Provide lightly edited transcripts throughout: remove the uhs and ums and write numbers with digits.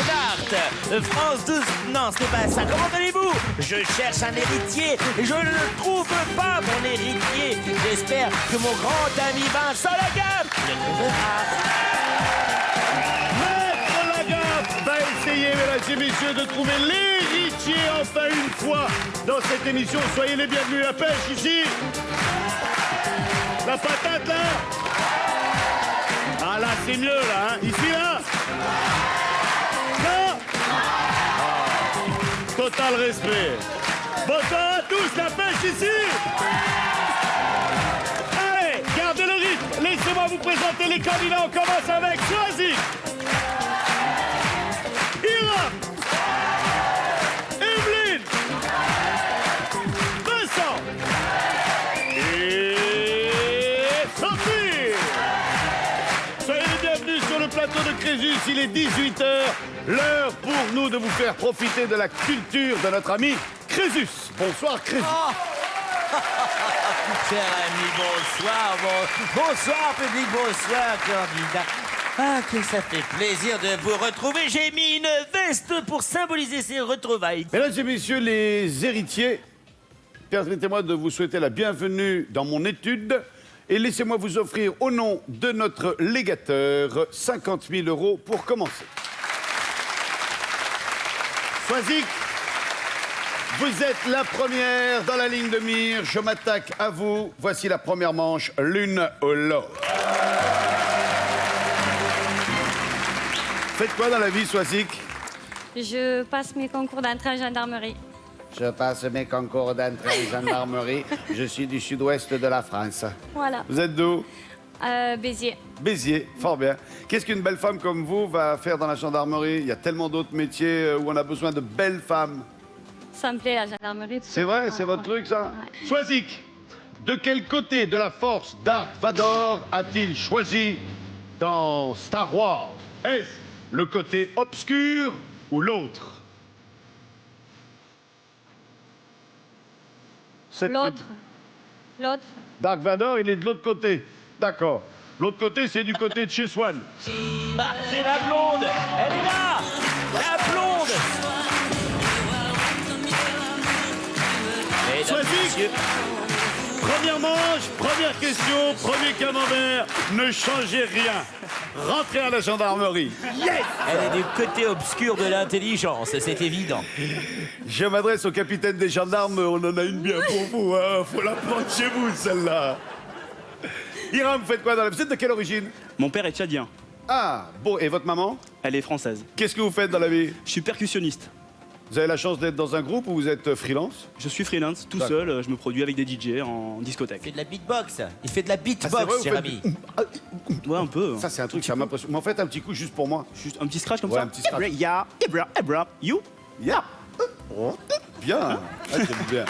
d'Art. France 12, non, ce n'est pas ça. Comment allez-vous? Je cherche un héritier. Je ne trouve pas mon héritier. J'espère que mon grand ami Vincent Lagaffe le trouvera. Maître Lagaffe va essayer, mesdames et messieurs, de trouver l'héritier enfin une fois dans cette émission. Soyez les bienvenus. La pêche ici. La patate là. Ah là, c'est mieux là, hein. Ici là. Là. Total respect. Bonsoir à tous, la pêche ici. Allez, gardez le rythme. Laissez-moi vous présenter les candidats. On commence avec Choisy. Hiram. Evelyne. Vincent. Et Sophie. Soyez les bienvenus sur le plateau de Crésus. Il est 18h. L'heure pour nous de vous faire profiter de la culture de notre ami Crésus. Bonsoir Crésus. Oh. Cher ami, bonsoir. Bonsoir, public, bonsoir, candidat. Ah, que ça fait plaisir de vous retrouver. J'ai mis une veste pour symboliser ces retrouvailles. Mesdames et messieurs les héritiers, permettez-moi de vous souhaiter la bienvenue dans mon étude et laissez-moi vous offrir au nom de notre légateur 50 000 € pour commencer. Choisy, vous êtes la première dans la ligne de mire. Je m'attaque à vous. Voici la première manche, l'une ou l'autre. Faites quoi dans la vie, Choisy? Je passe mes concours d'entrée en gendarmerie. Je passe mes concours d'entrée en gendarmerie. Je suis du sud-ouest de la France. Voilà. Vous êtes d'où? Béziers. Béziers, fort bien. Qu'est-ce qu'une belle femme comme vous va faire dans la gendarmerie? Il y a tellement d'autres métiers où on a besoin de belles femmes. Ça me plaît, la gendarmerie. C'est vrai, c'est votre truc, ça? Ouais. Choisy, de quel côté de la force Darth Vador a-t-il choisi dans Star Wars? Est-ce le côté obscur ou l'autre? L'autre. L'autre. Darth Vador, il est de l'autre côté. D'accord. L'autre côté, c'est du côté de chez Swan. Ah, c'est la blonde. Elle est là. La blonde. Mesdames et Choisy. messieurs, Première manche, première question, premier camembert. Ne changez rien. Rentrez à la gendarmerie. Yes! elle est du côté obscur de l'intelligence, c'est évident. Je m'adresse au capitaine des gendarmes. On en a une bien pour vous. Hein. Faut la prendre chez vous, celle-là. Hiram, vous faites quoi dans la... Vous êtes de quelle origine? Mon père est tchadien. Ah, bon. Et votre maman? Elle est française. Qu'est-ce que vous faites dans la vie? Je suis percussionniste. Vous avez la chance d'être dans un groupe ou vous êtes freelance? Je suis freelance, tout D'accord. seul. Je me produis avec des DJ en Il discothèque. fait de la beatbox. Il fait de la Ah, c'est beatbox, vrai, vous cher faites ami. Ouais, un peu. Ça, c'est un truc, ça m'impressionne. Mais en fait, un petit coup juste pour moi. Juste un petit scratch comme Ouais, ça. un petit scratch. Ya, Ibra, you. Yeah. Bien. Ah, j'aime bien.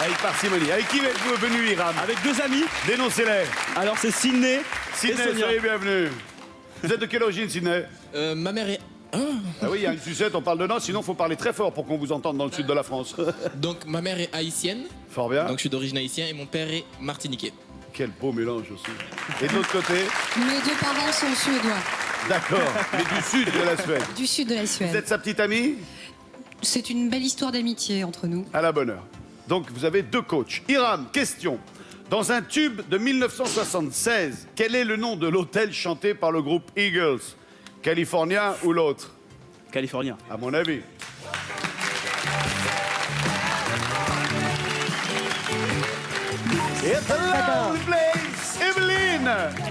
Avec parcimonie. Avec qui êtes-vous venu, Hiram? Avec deux amis. Dénoncez-les. Alors c'est Sydney et Sydney, Sonia. soyez bienvenue. Vous êtes de quelle origine, Sydney? Ma mère est... Ah oui, il y a une sucette, on parle dedans, sinon il faut parler très fort pour qu'on vous entende dans le sud de la France. Donc ma mère est haïtienne, Fort bien. donc je suis d'origine haïtienne et mon père est martiniquais. Quel beau mélange aussi. Et de l'autre côté? Mes deux parents sont suédois, D'accord, mais du sud de la Suède. du sud de la Vous Suède. êtes sa petite amie? C'est une belle histoire d'amitié entre nous. À la bonne heure. Donc vous avez deux coachs. Hiram, question. Dans un tube de 1976, quel est le nom de l'hôtel chanté par le groupe Eagles? California ou l'autre? Californien. À mon avis. It's a lovely place. Evelyne.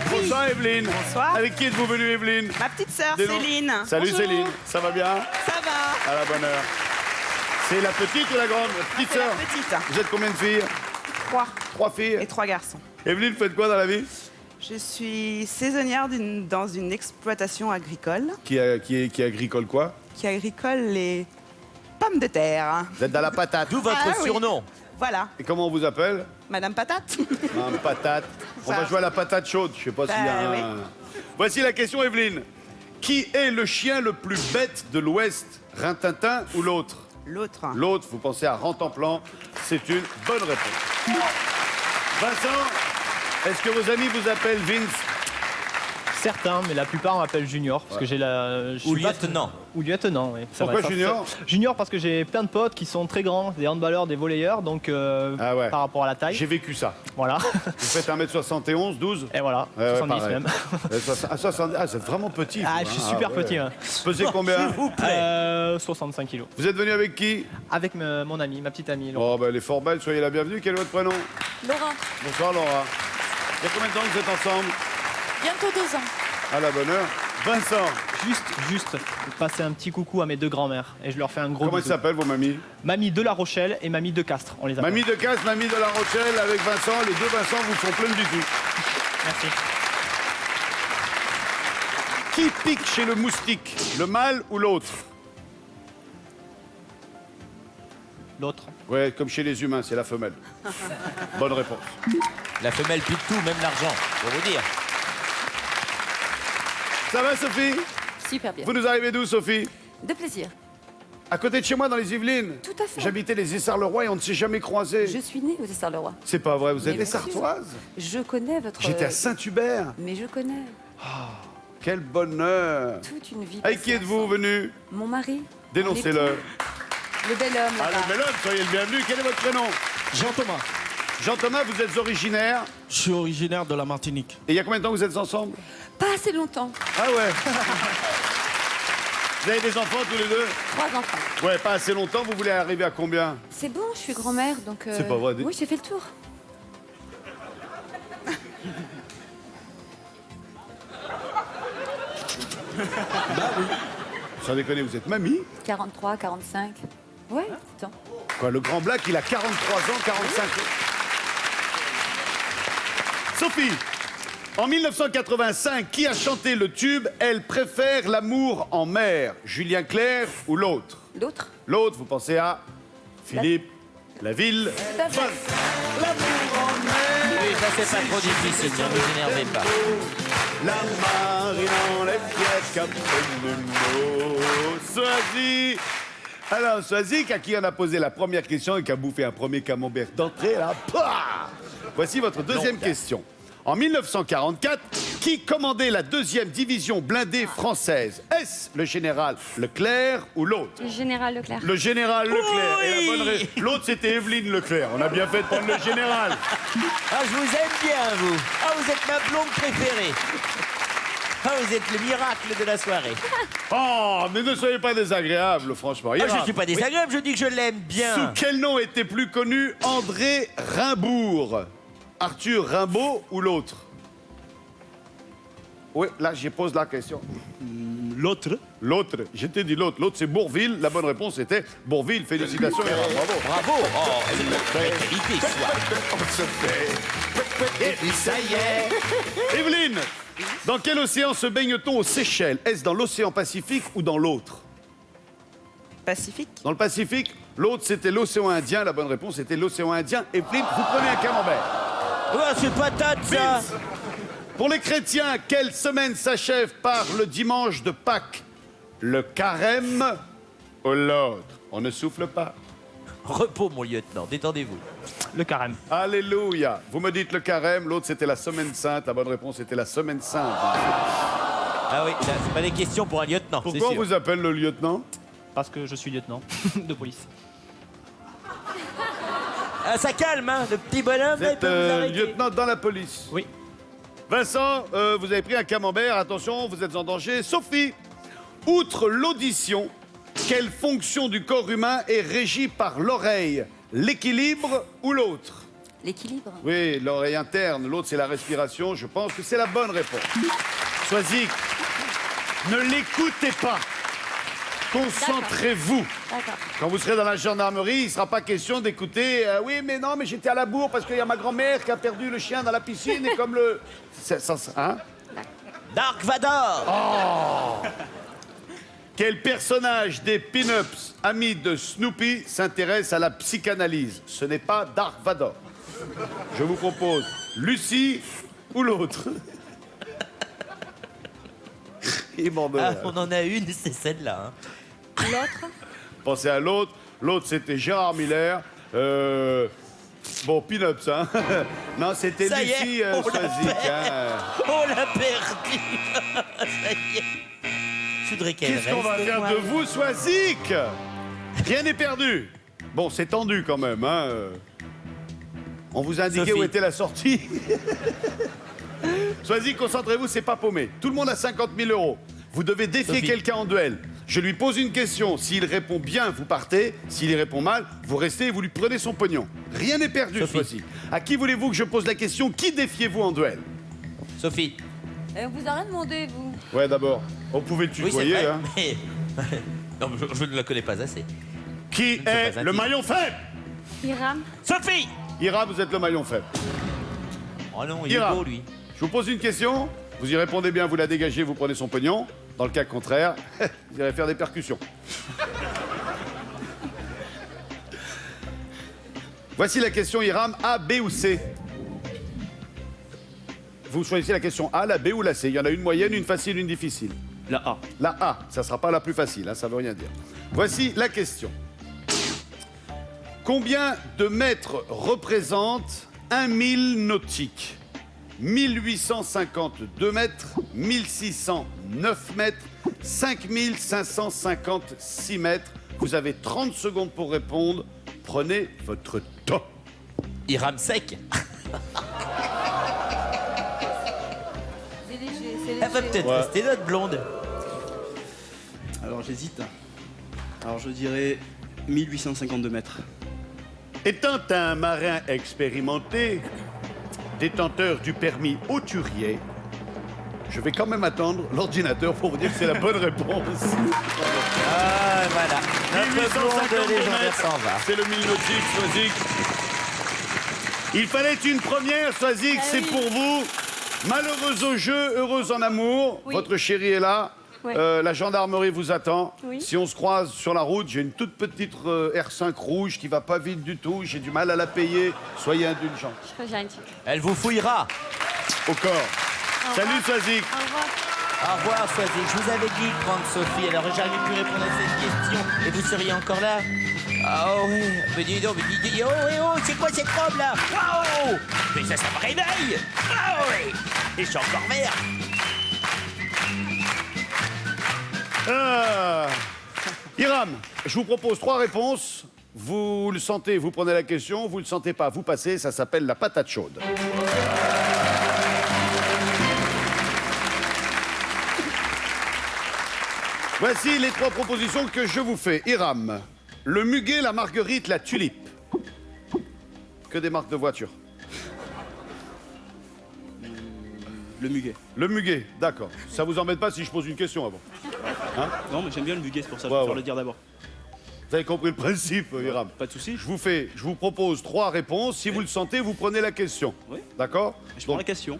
Bonsoir Evelyne. Bonsoir. Avec qui êtes-vous venue Evelyne? Ma petite sœur Des noms. Céline. Salut Bonjour. Céline. Ça va bien? Ça va. À la bonne heure. C'est la petite ou la grande? La petite C'est la sœur. petite. Vous êtes combien de filles? 3 Trois filles. et 3 garçons. Evelyne, vous faites quoi dans la vie? Je suis saisonnière dans une exploitation agricole Qui agricole quoi? qui agricole les pommes de terre. Vous êtes dans la patate. D'où votre Ah oui. surnom. Voilà, Et comment on vous appelle? Madame Patate. Madame Patate. On Ça. va jouer à la patate chaude. Je sais pas s'il y a Bah, un... Voici la question, Evelyne. Qui est le chien le plus bête de l'Ouest? Rintintin ou l'autre? L'autre. L'autre, vous pensez à Rantanplan. C'est une bonne réponse. Vincent, est-ce que vos amis vous appellent Vince? Certains, mais la plupart m'appellent Junior parce que j'ai la. Ou lieutenant. Ou lieutenant, oui. c'est Pourquoi vrai, Junior? Junior parce que j'ai plein de potes qui sont très grands, des handballeurs, des volleyeurs, donc Ah ouais. par rapport à la taille. J'ai vécu ça. Voilà. Vous faites 1m71, 12? Et voilà, Ouais, 70 pareil. même. 70, ah, c'est vraiment petit. Ah, vous, je suis hein. super Ah, ouais. petit. Hein. Pesez combien? 65 kilos. Vous êtes venu avec qui? Avec mon amie, ma petite amie. Laura. Oh, bah, elle est fort belle, soyez la bienvenue. Quel est votre prénom? Laura, Bonsoir Laura. Il y a combien de temps que vous êtes ensemble? bientôt 2 ans. À la bonne heure. Vincent, Juste passer un petit coucou à mes deux grands-mères et je leur fais un gros comment ils bisou. s'appellent vos mamies? Mamie de La Rochelle et Mamie de Castres, on les appelle. Mamie de Casse, mamie de La Rochelle avec Vincent. Les deux Vincent vous font plein de bisous. Merci. Qui pique chez le moustique? Le mâle ou l'autre? L'autre. Ouais, comme chez les humains, c'est la femelle. Bonne réponse. La femelle pique tout, même l'argent, pour vous dire. Ça va Sophie? Super bien. Vous nous arrivez d'où Sophie? De plaisir. À côté de chez moi dans les Yvelines. Tout à fait. J'habitais les Essarts-le-Roi et on ne s'est jamais croisés. Je suis née aux Essarts-le-Roi. C'est pas vrai, vous êtes Mais bien sûr. Essartoise? Je connais votre... J'étais à Saint-Hubert. Mais je connais. Quel bonheur. Toute une vie. Avec passée qui êtes-vous ensemble. venu? Mon mari. Dénoncez-le. Mon époux, le bel homme Ah, là-bas. le bel homme, soyez le bienvenu. Quel est votre prénom? Jean-Thomas, Jean-Thomas, vous êtes originaire. je suis originaire de la Martinique. Et il y a combien de temps que vous êtes ensemble? Pas assez longtemps. Ah ouais. Vous avez des enfants tous les deux? 3 enfants. Ouais, pas assez longtemps. Vous voulez arriver à combien? C'est bon, je suis grand-mère, donc... C'est pas vrai. Oui, j'ai fait le tour. Sans déconner, vous êtes mamie? 43, 45. Ouais, attends. Quoi, le grand Black, il a 43 ans, 45 ans. Sophie, en 1985, qui a chanté le tube « Elle préfère l'amour en mer » Julien Clerc ou l'autre? L'autre? L'autre, vous pensez à Philippe Laville. Tout à fait. Oui, ça c'est pas trop difficile, ne vous énervez pas. La marine en les pièces, Capitaine Nemo. Soazic. Alors, Soazic, à qui on a posé la première question et qui a bouffé un premier camembert d'entrée, là. Pah. Voici votre deuxième question. En 1944, qui commandait la 2e division blindée française? Est-ce le général Leclerc ou l'autre? Le général Leclerc. Le général Leclerc. Oui. Et la bonne l'autre, c'était Evelyne Leclerc. On a bien fait de prendre le général. Ah, je vous aime bien, vous. Ah, vous êtes ma blonde préférée. Ah, vous êtes le miracle de la soirée. Oh, mais ne soyez pas désagréable, franchement. Ah, Ira. je suis pas désagréable, je dis que je l'aime bien. Sous quel nom était plus connu André Rimbourg? Arthur Rimbaud ou l'autre? Oui, là, je pose la question. L'autre, L'autre, je t'ai dit l'autre. L'autre, c'est Bourville. La bonne réponse était Bourville. Félicitations, Ira, bravo. Bravo. Oh, c'est une vraie qualité, soit. Et puis ça y est. Evelyne, dans quel océan se baigne-t-on aux Seychelles? Est-ce dans l'océan Pacifique ou dans l'autre? Pacifique. Dans le Pacifique, l'autre, c'était l'océan Indien. La bonne réponse était l'océan Indien. Evelyne, vous prenez un camembert. Oh, c'est patate, ça. Pour les chrétiens, quelle semaine s'achève par le dimanche de Pâques? Le carême ou l'autre? On ne souffle pas. Repos, mon lieutenant, détendez-vous. Le carême. Alléluia. Vous me dites le carême, l'autre c'était la semaine sainte. La bonne réponse était la semaine sainte. Ah oui, là, c'est pas des questions pour un lieutenant, c'est Pourquoi on sûr. vous appelle le lieutenant? Parce que je suis lieutenant de police. Ah, ça calme, hein, le petit bonhomme, Vous là, il êtes peut vous arrêter. lieutenant dans la police. Oui. Vincent, vous avez pris un camembert. Attention, vous êtes en danger. Sophie, outre l'audition, quelle fonction du corps humain est régie par l'oreille? L'équilibre ou l'autre? L'équilibre. Oui, l'oreille interne. L'autre, c'est la respiration. Je pense que c'est la bonne réponse. Soazic, ne l'écoutez pas. Concentrez-vous. D'accord. Quand vous serez dans la gendarmerie, il ne sera pas question d'écouter oui, mais non, mais j'étais à la bourre parce qu'il y a ma grand-mère qui a perdu le chien dans la piscine et comme le. Hein? Dark Vador. Quel personnage des pin-ups amis de Snoopy s'intéresse à la psychanalyse? Ce n'est pas Dark Vador. Je vous propose Lucie ou l'autre. Il m'en donne. Ah, on en a une, c'est celle-là. Hein. L'autre? Pensez à l'autre. L'autre, c'était Gérard Miller. Bon, Pin-Ups, hein. Non, c'était Ça y est, Lucie on l'a Swazik. fait. Hein. On l'a perdu. Ça y est. Je voudrais qu'elle Qu'est-ce qu'on va reste, faire moi. de vous, Swazik? Rien n'est perdu. Bon, c'est tendu quand même, hein. On vous a indiqué Sophie. où était la sortie. Swazik, concentrez-vous, c'est pas paumé. Tout le monde a 50 000 euros. Vous devez défier Sophie. quelqu'un en duel. Je lui pose une question. S'il répond bien, vous partez. S'il y répond mal, vous restez et vous lui prenez son pognon. Rien n'est perdu, Sophie. Swazik. À qui voulez-vous que je pose la question? Qui défiez-vous en duel? Sophie. On vous a rien demandé, vous. Ouais, d'abord. On pouvait le Oui, c'est tutoyer, vrai, hein. mais... Non, je ne la connais pas assez. Qui pas est intime. le maillon faible? Hiram. Sophie. Ira, vous êtes le maillon faible. Oh non, il Ira. est beau, lui. Je vous pose une question. Vous y répondez bien, vous la dégagez, vous prenez son pognon. Dans le cas contraire, vous irez faire des percussions. Voici la question Hiram, A, B ou C? Vous choisissez la question A, la B ou la C. Il y en a une moyenne, une facile, une difficile. La A. La A, ça ne sera pas la plus facile, hein, ça ne veut rien dire. Voici la question. Combien de mètres représente 1000 nautiques? 1852 mètres, 1609 mètres, 5556 mètres. Vous avez 30 secondes pour répondre. Prenez votre temps. Il rame sec. C'est léger, c'est Elle va léger. peut-être Ouais. rester notre blonde. Alors j'hésite. Alors je dirais 1852 mètres. Étant un marin expérimenté, détenteur du permis hauturier, je vais quand même attendre l'ordinateur pour vous dire que c'est la bonne réponse. Ah, voilà. Notre 1852 blonde légendaire mètres, s'en va. c'est le 1000 nautiques, Swazik. Il fallait une première, Swazik, c'est oui. pour vous. Malheureuse au jeu, heureuse en amour. Oui. Votre chérie est là. Ouais. La gendarmerie vous attend. Oui. Si on se croise sur la route, j'ai une toute petite R5 rouge qui va pas vite du tout. J'ai du mal à la payer. Soyez indulgents. Je serai gentille. Elle vous fouillera. Au corps. Au Salut, revoir. Swazik. Au revoir. Au revoir, Swazik. Je vous avais dit de prendre Sophie. Alors, j'arrive pu répondre à cette question. Et vous seriez encore là? Ah oui. Mais dis donc, oh, c'est quoi cette robe là? Oh, mais ça me réveille. Ah oui. Et je suis encore vert. Hiram, je vous propose 3 réponses. Vous le sentez, vous prenez la question. Vous le sentez pas, vous passez. Ça s'appelle la patate chaude. Voici les 3 propositions que je vous fais. Hiram, le muguet, la marguerite, la tulipe. Que des marques de voitures. Le muguet. Le muguet, d'accord. Ça vous embête pas si je pose une question avant? Non mais j'aime bien le muguet, c'est pour ça que Ouais, je préfère ouais. le dire d'abord. Vous avez compris le principe, Hiram? Pas de soucis. Je vous propose 3 réponses. Si vous le sentez, vous prenez la question. Oui. D'accord? Je prends Donc, la question.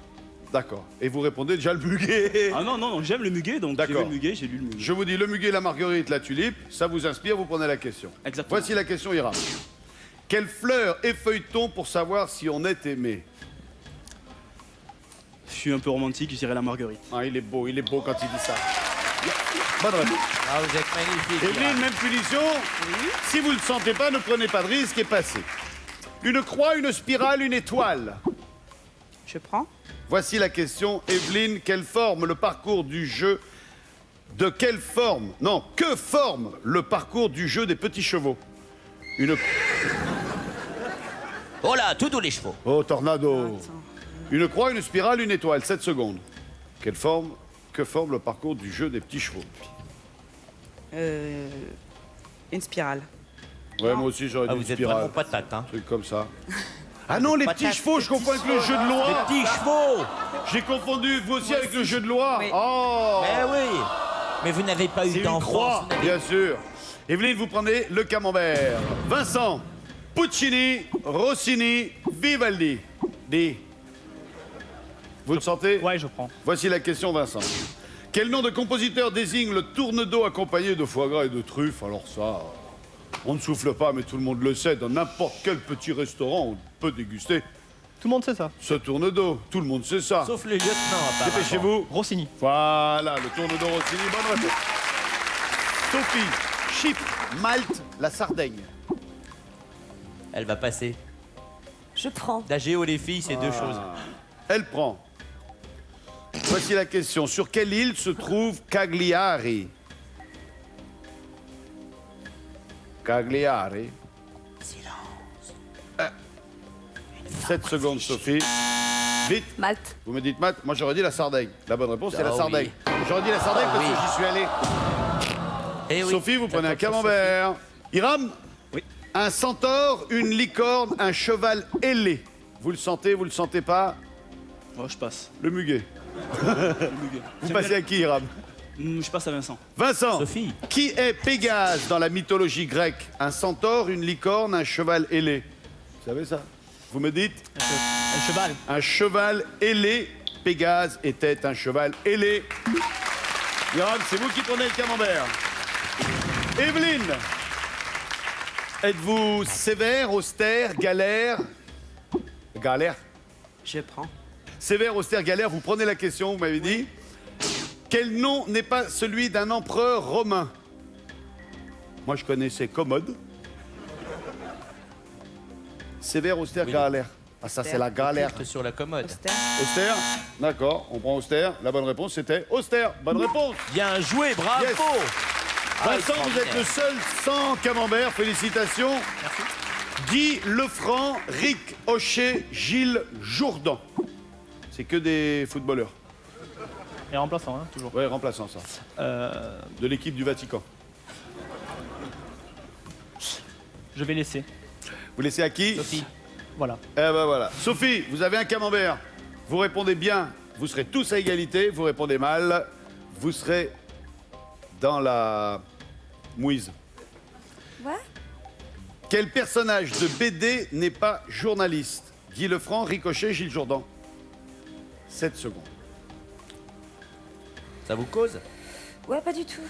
D'accord. Et vous répondez déjà le muguet. Ah non, non, non, j'aime le muguet, donc j'ai vu D'accord. le muguet, j'ai lu le muguet. Je vous dis le muguet, la marguerite, la tulipe. Ça vous inspire, vous prenez la question. Exactement. Voici la question, Hiram. Quelle fleur effeuille-t-on pour savoir si on est aimé? Je suis un peu romantique, je dirais la marguerite. Ah, il est beau quand il dit ça. Bonne réponse. Ah, vous êtes magnifique. Evelyne, même punition. Si vous ne le sentez pas, ne prenez pas de risque et passez. Une croix, une spirale, une étoile. Je prends. Voici la question, Evelyne. Quelle forme le parcours du jeu? De quelle forme? Non, que forme le parcours du jeu des petits chevaux? Une... Oh là, tous les chevaux. Oh, tornado. Attends. Une croix, une spirale, une étoile. 7 secondes. Quelle forme? Que forme le parcours du jeu des petits chevaux? Une spirale. Ouais, moi aussi j'aurais Ah, dit vous une êtes spirale. vraiment patate, hein. Un truc comme ça. Ah non, les petits Patate, chevaux, je confonds avec le jeu de loi. Les petits chevaux. J'ai confondu, vous aussi, avec le jeu de loi. Oui. Oh. Mais oui. Mais vous n'avez pas C'est eu une d'enfance. croix, vous n'avez- bien sûr. Evelyne, vous prenez le camembert. Vincent, Puccini, Rossini, Vivaldi. Dis. Vous le sentez? Ouais, je prends. Voici la question, Vincent. Quel nom de compositeur désigne le tourne-dos accompagné de foie gras et de truffes? Alors ça, on ne souffle pas, mais tout le monde le sait. Dans n'importe quel petit restaurant, on peut déguster Tout le monde sait ça. ce tourne-dos. Tout le monde sait ça. Sauf le lieutenant, apparemment. Dépêchez-vous. Rossini. Voilà, le tourne-dos Rossini, bonne réponse. Sophie, Chypre, Malte, la Sardaigne. Elle va passer. Je prends. La géo, les filles, c'est deux choses. Elle prend. Voici la question. Sur quelle île se trouve Cagliari? Cagliari. Silence. 7 secondes, Sophie. Vite. Malte. Vous me dites Malte. Moi, j'aurais dit la Sardaigne. La bonne réponse, c'est la Ah Sardaigne. oui. J'aurais dit la Sardaigne parce oui. que j'y suis allé. Eh oui. Sophie, vous prenez un Attention, camembert. Hiram? Oui. Un centaure, une licorne, un cheval ailé. Vous le sentez pas? Oh, je passe. Le muguet. Le muguet. Vous J'aime passez bien à qui, Hiram? Je passe à Vincent. Vincent, Sophie. qui est Pégase dans la mythologie grecque? Un centaure, une licorne, un cheval ailé. Vous savez ça? Vous me dites? Un cheval. Un cheval ailé. Pégase était un cheval ailé. Hiram, c'est vous qui prenez le camembert. Evelyne, êtes-vous sévère, austère, galère? Galère. Je prends. Sévère, austère, galère, vous prenez la question, vous m'avez dit. Quel nom n'est pas celui d'un empereur romain? Moi, je connaissais Commode. Sévère, austère, galère. Ah, ça, c'est la galère. Culte sur la commode. Austère? D'accord, on prend austère. La bonne réponse, c'était austère. Bonne réponse. Bien joué, bravo. Yes. Vincent, vous êtes le seul sans camembert. Félicitations. Guy Lefranc, Rick Hocher, Gilles Jourdan. C'est que des footballeurs. Et remplaçant, hein, toujours. Ouais, remplaçant ça. De l'équipe du Vatican. Je vais laisser. Vous laissez à qui? Sophie. Voilà. Eh ben voilà. Sophie, vous avez un camembert. Vous répondez bien, vous serez tous à égalité. Vous répondez mal, vous serez dans la mouise. Ouais. Quel personnage de BD n'est pas journaliste? Guy Lefranc, Ricochet, Gilles Jourdan. 7 secondes. Ça vous cause? Ouais, pas du tout.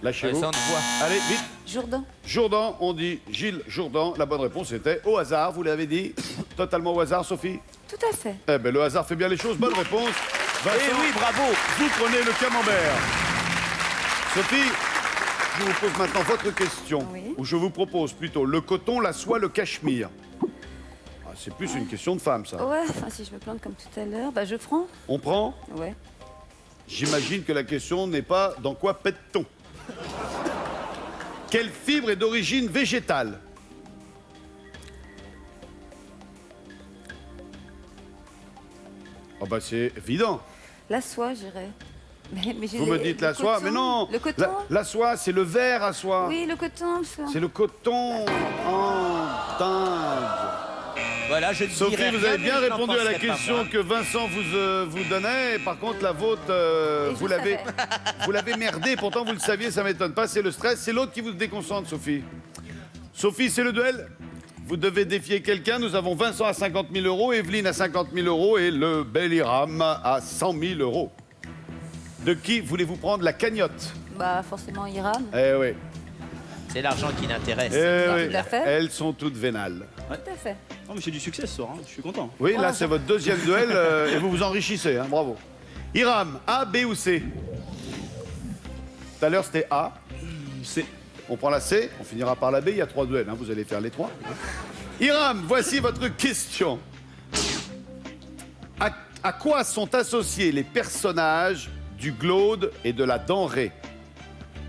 Lâchez-vous. Ça, on te voit. Allez, vite. Jourdan. Jourdan, on dit Gilles Jourdan. La bonne réponse était au hasard, vous l'avez dit. Totalement au hasard, Sophie? Tout à fait. Eh ben, le hasard fait bien les choses. Bonne réponse. Vincent, Eh oui, bravo. vous prenez le camembert. Sophie, je vous pose maintenant votre question. Oui. Ou je vous propose plutôt le coton, la soie, le cachemire. Ah, c'est plus une question de femme, ça. Ouais, enfin, si je me plante comme tout à l'heure, bah je prends. On prend? Ouais. J'imagine que la question n'est pas dans quoi pète-t-on. Quelle fibre est d'origine végétale? Oh bah c'est évident. La soie, j'irais. Mais j'ai Vous me les- dites le la soie, coton. mais non. Le coton. La soie, c'est le verre à soie. Oui, le coton. C'est le coton. Oh, dingue. Voilà, je ne Sophie, dirai vous rien, avez mais bien je n'en répondu à la penserai pas, question moi. que Vincent vous donnait. Par contre, la vôtre, Et vous je savais. l'avez merdé. Pourtant, vous le saviez, ça m'étonne pas. C'est le stress. C'est l'autre qui vous déconcentre, Sophie. Sophie, c'est le duel. Vous devez défier quelqu'un. Nous avons Vincent à 50 000 euros, Evelyne à 50 000 euros et le bel Hiram à 100 000 euros. De qui voulez-vous prendre la cagnotte? Bah, forcément, Hiram. Eh oui. C'est l'argent qui n'intéresse. Eh oui. Tout à fait. Elles sont toutes vénales. Tout à fait. Oh, mais c'est du succès ce soir, hein. Je suis content. Oui, là, c'est votre deuxième duel et vous vous enrichissez, hein, bravo. Hiram, A, B ou C? Tout à l'heure, c'était A. C'est On prend la C, on finira par la B. Il y a 3 duels, hein, vous allez faire les 3. Hiram, voici votre question. À quoi sont associés les personnages du Glaude et de la Denrée?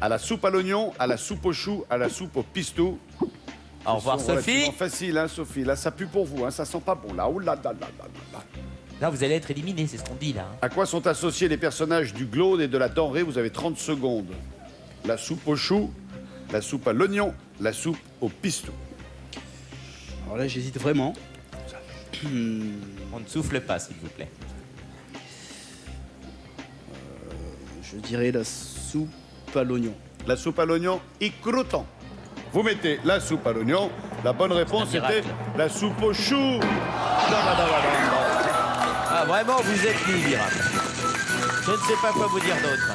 À la soupe à l'oignon, à la soupe au chou, à la soupe au pistou. Au revoir, C'est Sophie. relativement facile, hein, Sophie. Là, ça pue pour vous, hein, ça sent pas bon. Là, oh là là là là là. Là, vous allez être éliminé, c'est ce qu'on dit, là. hein. À quoi sont associés les personnages du Glaude et de la Denrée? Vous avez 30 secondes. La soupe au chou, la soupe à l'oignon, la soupe au pistou. Alors là, j'hésite vraiment. On ne souffle pas, s'il vous plaît. Je dirais la soupe à l'oignon. La soupe à l'oignon y croûtant. Vous mettez la soupe à l'oignon. La bonne réponse C'est un miracle. était la soupe au chou. Ah, vraiment, vous êtes nul, Hiram. Je ne sais pas quoi vous dire d'autre.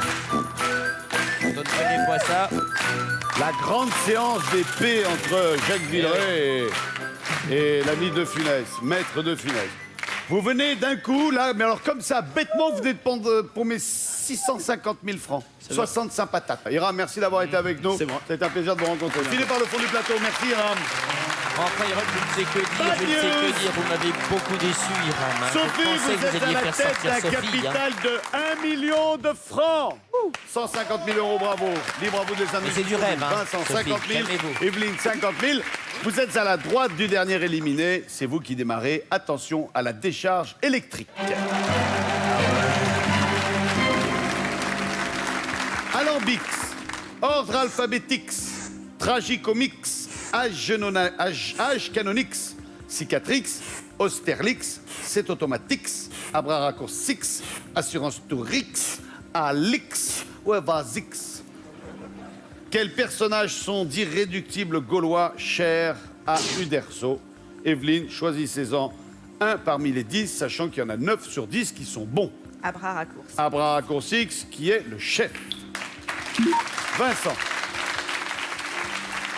Ne prenez pas ça. La grande séance d'épée entre Jacques Villeray et l'ami de Funès, maître de Funès. Vous venez d'un coup, là, mais alors comme ça, bêtement, vous venez de prendre pour mes 650 000 francs. 65 patates. Hiram, merci d'avoir été avec nous. C'est moi. C'est un plaisir de vous rencontrer. Filez par le fond du plateau. Merci, Hiram. Enfin, Iram, je ne sais que dire, je ne sais que dire. Vous m'avez beaucoup déçu, Iram. Je Sophie, pensais vous que êtes à alliez la faire tête sortir d'un Sophie. capital de 1 million de francs. 150 000 euros, bravo. Libre à vous de les amener. Mais c'est du rêve, hein, Vincent, Sophie, 50 000. calmez-vous. Evelyne, 50 000. Vous êtes à la droite du dernier éliminé. C'est vous qui démarrez. Attention à la décharge électrique. Alambix, ordre alphabétix, tragicomix, âge canonix, cicatrix, austerlix, cétautomatix, abraracoursix, assurance tourix, alix ou evasix. Quels personnages sont d'irréductibles gaulois chers à Uderzo? Evelyne, choisissez-en un parmi les 10, sachant qu'il y en a 9 sur 10 qui sont bons. Abraraccourci. Abraracoursix, qui est le chef. Vincent,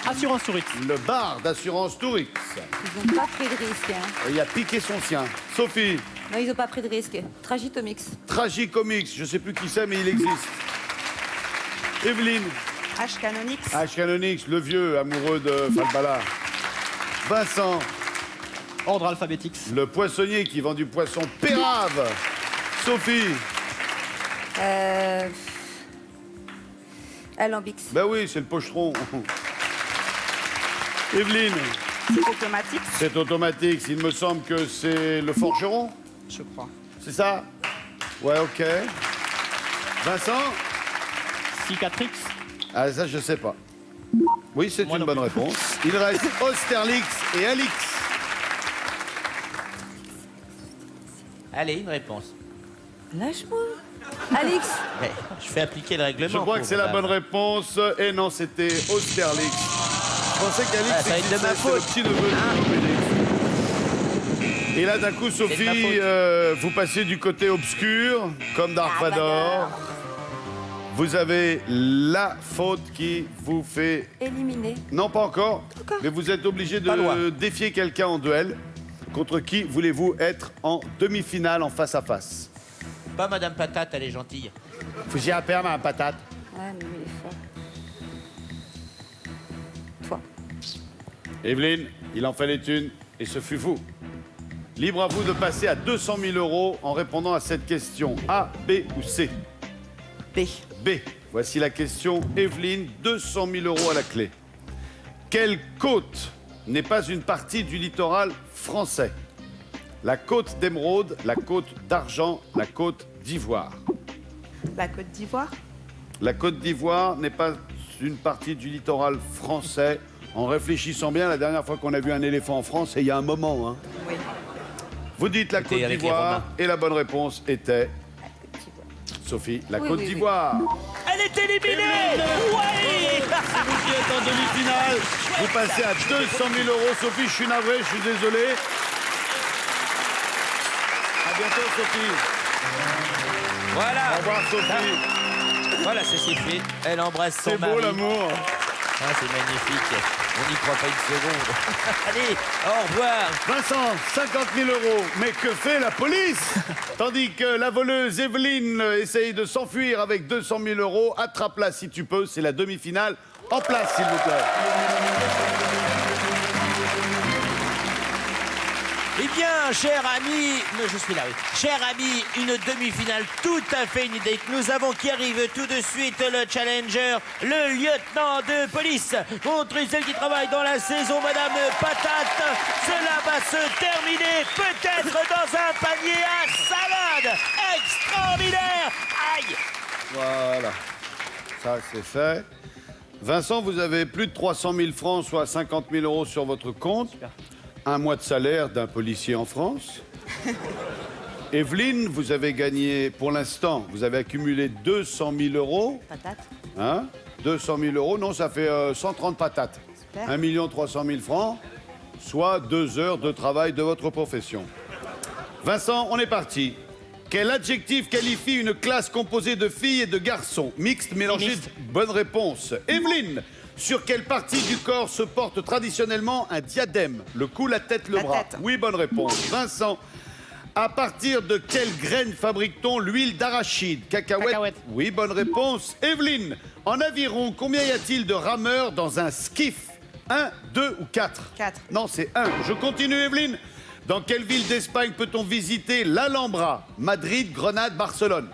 Assurance Tourix. le bar d'assurance Tourix. Ils n'ont pas pris de risque. Hein. Il a piqué son sien. Sophie, Non, ils n'ont pas pris de risque. Tragitomix. Tragicomix, je ne sais plus qui c'est, mais il existe. Evelyne, H. Canonix. H. Canonix, le vieux amoureux de Falbala. Vincent, Ordre alphabétique. le poissonnier qui vend du poisson pérave. Sophie, Alambix. ben oui, c'est le pochetron. Evelyne, C'est automatique. c'est automatique. Il me semble que c'est le forgeron. Je crois. C'est ça? Ouais, ok. Vincent? Cicatrix. Ah, ça, je sais pas. Oui, c'est Moi une non bonne plus. réponse. Il reste Austerlix et Alix. Allez, une réponse. Lâche-moi. Alix. Ouais, je fais appliquer le règlement. Je crois que c'est la bonne réponse. Et non, c'était Austerlix. Je pensais qu'Alix, Ah, ça va être de ma c'est le faute. petit neveu de Obélix. Et là, d'un coup, C'est de ma Sophie, vous passez du côté obscur, comme Dark Vador. Vous avez la faute qui vous fait... Éliminé. Non, pas encore. Mais vous êtes obligé Pas loin. de défier quelqu'un en duel. Contre qui voulez-vous être en demi-finale, en face à face? Pas Madame Patate, elle est gentille. Vous y à perdre, ma patate. Ouais, mais il est fort. Toi. Evelyne, il en fallait une, et ce fut vous. Libre à vous de passer à 200 000 euros en répondant à cette question. A, B ou C? B. B. Voici la question. Evelyne, 200 000 euros à la clé. Quelle côte n'est pas une partie du littoral français? La côte d'Émeraude, la côte d'Argent, la côte d'Ivoire. La Côte d'Ivoire. La côte d'Ivoire n'est pas une partie du littoral français. En réfléchissant bien, la dernière fois qu'on a vu un éléphant en France, c'est il y a un moment. Hein. Oui. Vous dites la C'était côte avec les d'Ivoire Romains. et la bonne réponse était, Sophie, la Oui, côte oui, oui. d'Ivoire. Elle est éliminée. Oui. Vous qui êtes en demi-finale, vous passez à 200 000 euros. Sophie, je suis navré, je suis désolé. À bientôt, Sophie. Voilà. Au revoir, Sophie. Voilà, ça c'est fait. Elle embrasse son C'est mari. beau, l'amour. Ah, c'est magnifique. On n'y croit pas une seconde. Allez, au revoir. Vincent, 50 000 euros. Mais que fait la police? Tandis que la voleuse Evelyne essaye de s'enfuir avec 200 000 euros. Attrape-la si tu peux. C'est la demi-finale. En place, s'il vous plaît. Eh bien, cher ami, je suis là, oui. Cher ami, une demi-finale tout à fait inédite. Nous avons qui arrive tout de suite le challenger, le lieutenant de police, contre celle qui travaille dans la saison, Madame Patate. Cela va se terminer peut-être dans un panier à salade extraordinaire. Aïe! Voilà. Ça, c'est fait. Vincent, vous avez plus de 300 000 francs, soit 50 000 euros sur votre compte. Un mois de salaire d'un policier en France. Evelyne, vous avez gagné, pour l'instant, vous avez accumulé 200 000 euros. Patate. Hein? 200 000 euros, non, ça fait 130 patates. Super. 1 300 000 francs, soit 2 heures de travail de votre profession. Vincent, on est parti. Quel adjectif qualifie une classe composée de filles et de garçons? Mixte, mélangé. Mixte. Bonne réponse. Evelyne, sur quelle partie du corps se porte traditionnellement un diadème? Le cou, la tête, le La bras. tête. Oui, bonne réponse. Vincent, à partir de quelle graine fabrique-t-on l'huile d'arachide? Cacahuète. Cacahuète. Oui, bonne réponse. Evelyne, en aviron, combien y a-t-il de rameurs dans un skiff? 1, 2 ou 4? 4. Non, c'est 1. Je continue, Evelyne. Dans quelle ville d'Espagne peut-on visiter l'Alhambra? Madrid, Grenade, Barcelone?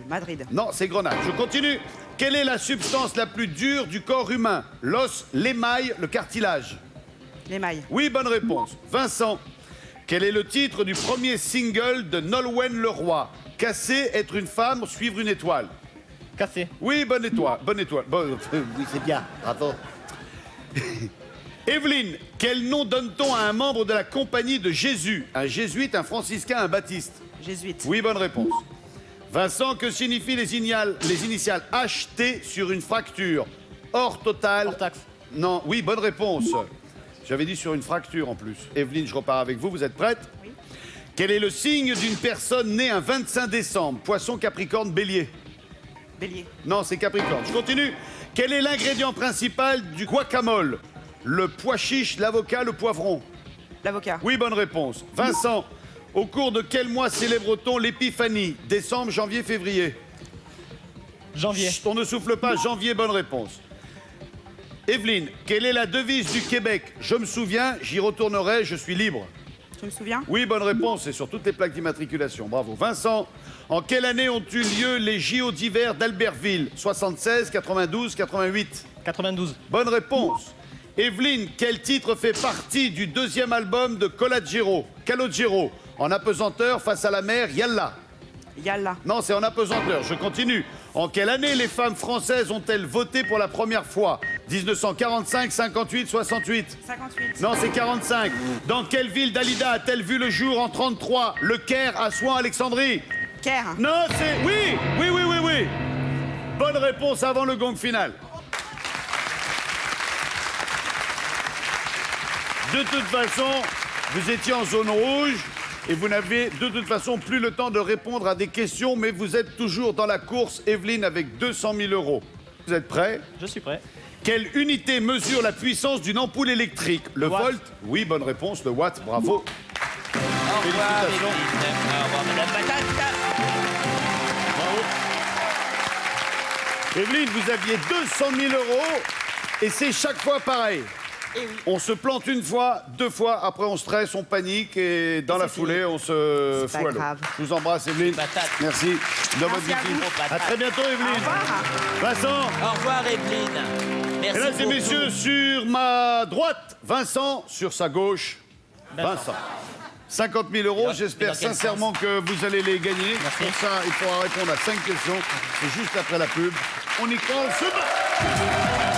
Madrid. Non, c'est Grenade. Je continue. Quelle est la substance la plus dure du corps humain? L'os, l'émail, le cartilage? L'émail. Oui, bonne réponse. Vincent, quel est le titre du premier single de Nolwenn Leroy? Casser, être une femme, suivre une étoile? Cassé. Oui, bonne étoile. Bonne étoile. Oui, c'est bien. Bravo. Evelyne, quel nom donne-t-on à un membre de la compagnie de Jésus? Un jésuite, un franciscain, un baptiste? Jésuite. Oui, bonne réponse. Vincent, que signifient les initiales HT sur une fracture? Hors total. Hors taxe. Non, oui, bonne réponse. J'avais dit sur une fracture en plus. Evelyne, je repars avec vous. Vous êtes prête? Oui. Quel est le signe d'une personne née un 25 décembre? Poisson, Capricorne, Bélier? Bélier. Non, c'est Capricorne. Je continue. Quel est l'ingrédient principal du guacamole? Le pois chiche, l'avocat, le poivron? L'avocat. Oui, bonne réponse. Vincent, au cours de quel mois célèbre-t-on l'épiphanie? Décembre, janvier, février? Janvier. Chut, on ne souffle pas. Janvier, bonne réponse. Evelyne, quelle est la devise du Québec? Je me souviens, j'y retournerai, je suis libre. Tu me souviens? Oui, bonne réponse, c'est sur toutes les plaques d'immatriculation. Bravo. Vincent, en quelle année ont eu lieu les JO d'hiver d'Albertville? 76, 92, 88? 92. Bonne réponse. Evelyne, quel titre fait partie du deuxième album de Calogero? En apesanteur, face à la mer, Yalla? Yalla. Non, c'est en apesanteur. Je continue. En quelle année les femmes françaises ont-elles voté pour la première fois? 1945, 58, 68? 58. Non, c'est 45. Dans quelle ville Dalida a-t-elle vu le jour en 33? Le Caire, Assouan, Alexandrie? Caire. Non, c'est... Oui, oui, oui, oui, oui. Bonne réponse avant le gong final. De toute façon, vous étiez en zone rouge et vous n'avez de toute façon plus le temps de répondre à des questions, mais vous êtes toujours dans la course, Evelyne, avec 200 000 €. Vous êtes prêts? Je suis prêt. Quelle unité mesure la puissance d'une ampoule électrique? Le watt. volt? Oui, bonne réponse, le watt, bravo. Au revoir, Félicitations. Evelyne. Au revoir, Madame Patate. Evelyne, vous aviez 200 000 € et c'est chaque fois pareil. On se plante une fois, deux fois, après on stresse, on panique et dans la foulée, on se C'est fout pas à l'eau. grave. Je vous embrasse, Evelyne. Patate. Merci de votre Merci à visite. vous. À très bientôt, Evelyne. Au revoir. Vincent. Au revoir, Evelyne. Merci Mesdames et pour messieurs, tout. sur ma droite, Vincent, sur sa gauche, Vincent. 50 000 €, Mais j'espère dans quel sincèrement que vous allez les gagner. Merci. Pour ça, il faudra répondre à 5 questions. C'est juste après la pub. On y croit, on se bat.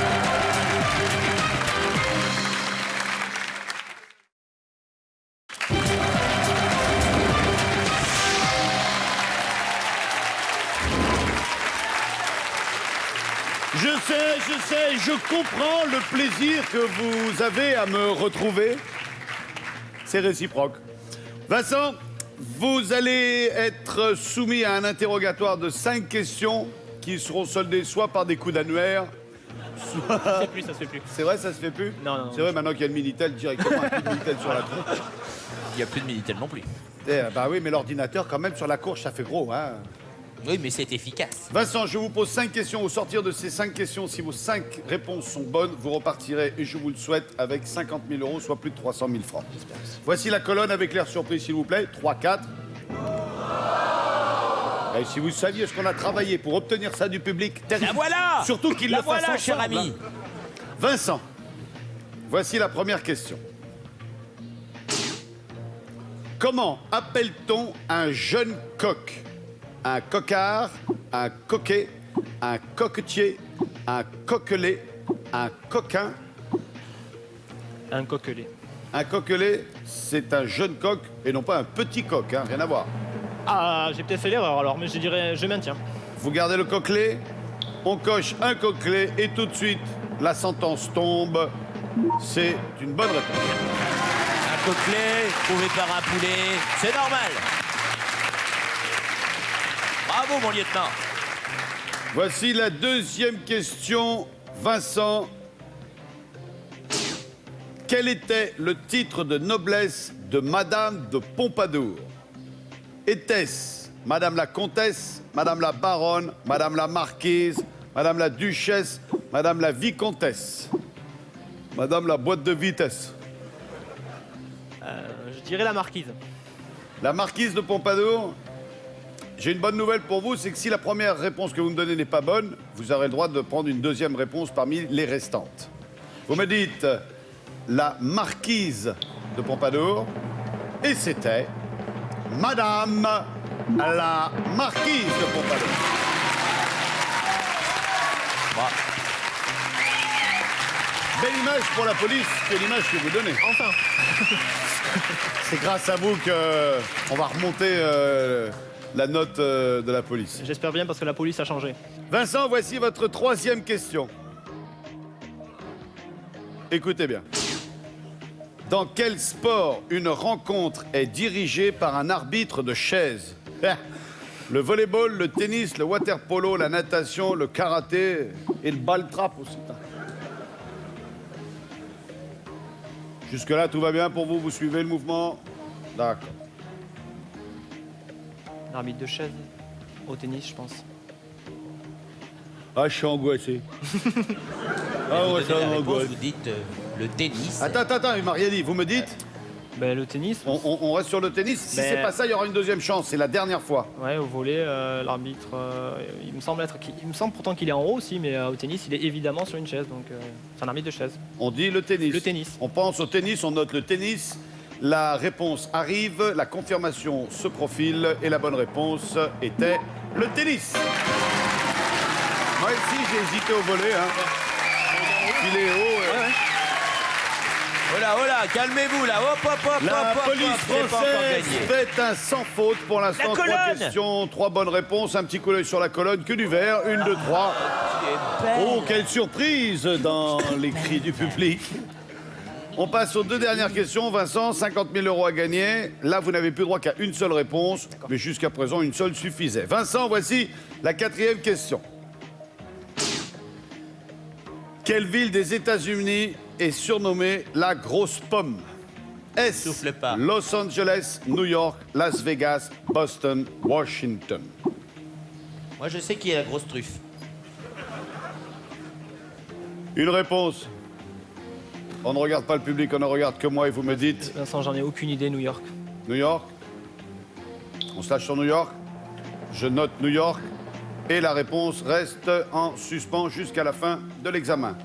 Je sais, je comprends le plaisir que vous avez à me retrouver. C'est réciproque. Vincent, vous allez être soumis à un interrogatoire de 5 questions qui seront soldées soit par des coups d'annuaire, Ça se fait plus, ça se fait plus. c'est vrai, ça se fait plus? Non, non, non. C'est vrai, maintenant qu'il y a le Minitel, directement un coup de Minitel sur la tronche. Il n'y a plus de Minitel non plus. Bah oui, mais l'ordinateur, quand même, sur la courge, ça fait gros, hein. Oui, mais c'est efficace. Vincent, je vous pose 5 questions. Au sortir de ces 5 questions, si vos 5 réponses sont bonnes, vous repartirez, et je vous le souhaite, avec 50 000 €, soit plus de 300 000 francs. Voici la colonne avec l'air surprise, s'il vous plaît. 3, 4. Et si vous saviez ce qu'on a travaillé pour obtenir ça du public, terrible. La voilà. Surtout qu'il La le fasse voilà, cher ensemble, ami. hein. Vincent, voici la première question. Comment appelle-t-on un jeune coq? Un coquard, un coquet, un coquetier, un coquelet, un coquin? Un coquelet. Un coquelet, c'est un jeune coq et non pas un petit coq, hein, rien à voir. Ah, j'ai peut-être fait l'erreur alors, mais je dirais, je maintiens. Vous gardez le coquelet, on coche un coquelet et tout de suite, la sentence tombe. C'est une bonne réponse. Un coquelet trouvé par un poulet, c'est normal. Bravo, mon lieutenant. Voici la deuxième question, Vincent. Quel était le titre de noblesse de Madame de Pompadour? Était-ce Madame la Comtesse, Madame la Baronne, Madame la Marquise, Madame la Duchesse, Madame la Vicomtesse? Madame la boîte de vitesse. Je dirais la marquise. La marquise de Pompadour. J'ai une bonne nouvelle pour vous, c'est que si la première réponse que vous me donnez n'est pas bonne, vous aurez le droit de prendre une deuxième réponse parmi les restantes. Vous me dites la marquise de Pompadour, et c'était Madame la marquise de Pompadour. Belle image pour la police, c'est l'image que vous donnez. Enfin. C'est grâce à vous qu'on va remonter la note de la police. J'espère bien parce que la police a changé. Vincent, voici votre troisième question. Écoutez bien. Dans quel sport une rencontre est dirigée par un arbitre de chaise? Le volleyball, le tennis, le water-polo, la natation, le karaté et le ball-trap aussi. Jusque-là, tout va bien pour vous? Vous suivez le mouvement? D'accord. L'arbitre de chaise au tennis, je pense. Ah, je suis angoissé. Ah ouais, ça m'angoisse. Vous dites le tennis. Attends, il m'a rien dit. Vous me dites? Ben, le tennis. On reste sur le tennis. Si Ben- c'est pas ça, il y aura une deuxième chance. C'est la dernière fois. Ouais, au volley, l'arbitre, il me semble pourtant qu'il est en haut aussi, mais au tennis, il est évidemment sur une chaise, donc c'est un arbitre de chaise. On dit le tennis. Le tennis. On pense au tennis, on note le tennis. La réponse arrive, la confirmation se profile et la bonne réponse était le tennis. Moi aussi, j'ai hésité au volley. Filet haut. Oh là, calmez-vous là. Hop, hop, hop, La hop, hop, police hop, c'est pas encore française gagné. fait un sans faute pour l'instant. La 3 colonne. questions, 3 bonnes réponses. Un petit coup d'œil sur la colonne, que du vert. 1, 2, 3. Oh, quelle surprise dans les cris du public. On passe aux 2 dernières questions. Vincent, 50 000 € à gagner. Là, vous n'avez plus droit qu'à une seule réponse. Mais jusqu'à présent, une seule suffisait. Vincent, voici la 4e question. Quelle ville des États-Unis est surnommée la grosse pomme? Est-ce Souffle pas. Los Angeles, New York, Las Vegas, Boston, Washington? Moi, je sais qui est la grosse truffe. Une réponse. On ne regarde pas le public, on ne regarde que moi et vous me dites Vincent, j'en ai aucune idée, New York. New York. On se lâche sur New York. Je note New York. Et la réponse reste en suspens jusqu'à la fin de l'examen.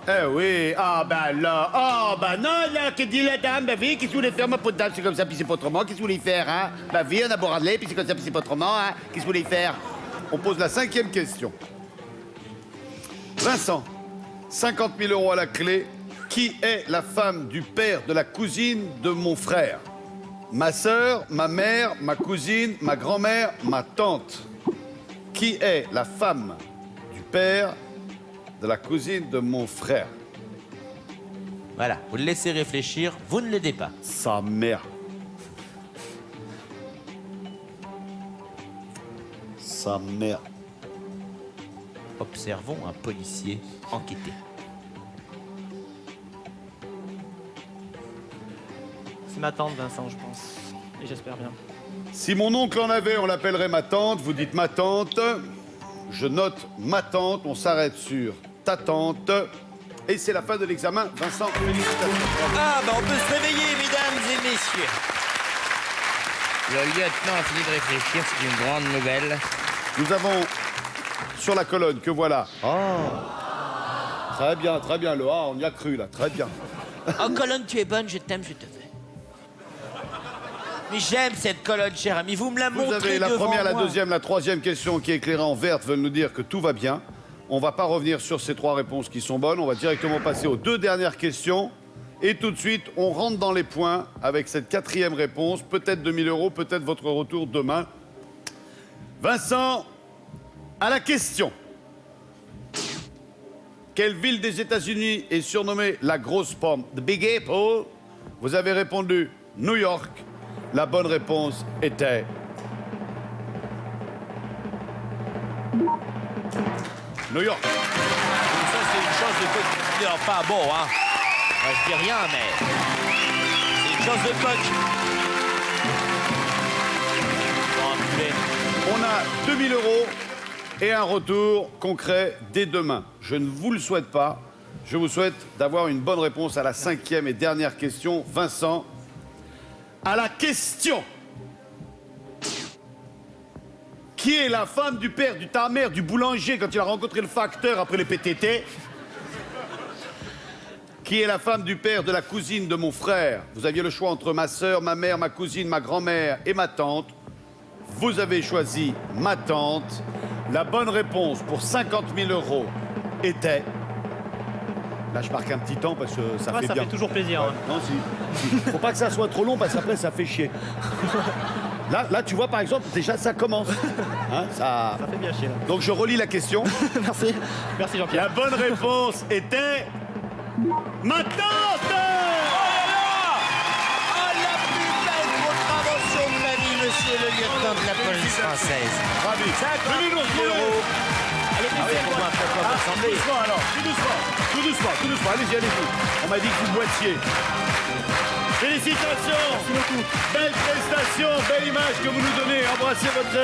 Eh oui, non, là, que dit la dame? Bah oui, qu'est-ce que vous voulez faire, ma peau de dame? C'est comme ça, puis c'est pas autrement. Qu'est-ce que vous voulez faire, hein? Bah oui, on a beau râler, puis c'est comme ça, puis c'est pas autrement, hein? Qu'est-ce que vous voulez faire? On pose la 5e question. Vincent, 50 000 € à la clé. Qui est la femme du père de la cousine de mon frère? Ma sœur, ma mère, ma cousine, ma grand-mère, ma tante. Qui est la femme du père de la cousine de mon frère? Voilà, vous le laissez réfléchir, vous ne l'aidez pas. Sa mère. Sa mère. Observons un policier enquêter. C'est ma tante, Vincent, je pense. Et j'espère bien. Si mon oncle en avait, on l'appellerait ma tante. Vous dites ma tante. Je note ma tante. On s'arrête sur ta tante. Et c'est la fin de l'examen. Vincent, félicitations. Ah, bah on peut se réveiller, mesdames et messieurs. Le lieutenant a fini de réfléchir, c'est une grande nouvelle. Nous avons sur la colonne que voilà. Très bien, très bien. Le A, on y a cru là. Très bien. Oh, colonne, tu es bonne, je t'aime, je te veux. Mais j'aime cette colonne, cher ami. Vous me la Vous montrez avez la devant première, la moi. deuxième, la troisième question qui est éclairée en verte veulent nous dire que tout va bien. On va pas revenir sur ces 3 réponses qui sont bonnes. On va directement passer aux 2 dernières questions. Et tout de suite, on rentre dans les points avec cette 4e réponse. Peut-être 2 000 €, peut-être votre retour demain. Vincent, à la question. Quelle ville des États-Unis est surnommée la grosse pomme? The Big Apple. Vous avez répondu New York. La bonne réponse était New York. Ça, c'est une chance de coach. Non, pas bon, hein. Je dis rien, mais c'est une chance de coach. On a 2 000 € et un retour concret dès demain. Je ne vous le souhaite pas, Je vous souhaite d'avoir une bonne réponse à la 5e et dernière question. Vincent, à la question. Qui est la femme du père du ta mère du boulanger quand il a rencontré le facteur après les PTT? Qui est la femme du père de la cousine de mon frère? Vous aviez le choix entre ma sœur, ma mère, ma cousine, ma grand-mère et ma tante. Vous avez choisi ma tante. La bonne réponse pour 50 000 € était... Là, je marque un petit temps parce que ça fait Ça bien. fait toujours plaisir. Hein. Non, si. Faut pas que ça soit trop long parce qu'après, ça fait chier. Là, tu vois, par exemple, déjà, ça commence. Hein, ça... Ça fait bien chier. Là. Donc, je relis la question. Merci. Merci Jean-Pierre. La bonne réponse était... Ma tante! La plus belle contravention de ma vie, monsieur le lieutenant de la police française. Ravi. 50 000 €. Allez, pour moi, pourquoi vous ressemblez? Doucement, alors. Tout doucement. Allez-y. On m'a dit que vous boitiez. Félicitations. Merci beaucoup. Belle prestation, belle image que vous nous donnez. Embrassez votre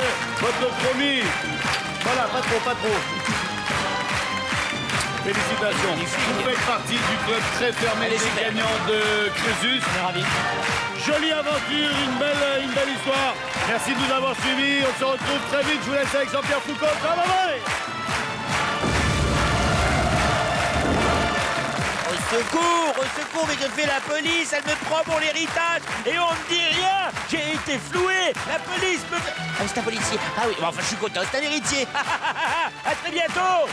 promis. Voilà, pas trop. Félicitations. Vous faites partie du club très fermé des gagnants de Crésus. On est ravis. Jolie aventure, une belle histoire. Merci de nous avoir suivis. On se retrouve très vite. Je vous laisse avec Jean-Pierre Foucault. Au secours, mais que fait la police? Elle me prend pour l'héritage et on me dit rien. J'ai été floué. La police me... Ah, c'est un policier. Ah oui, enfin, je suis content, c'est un héritier. À très bientôt.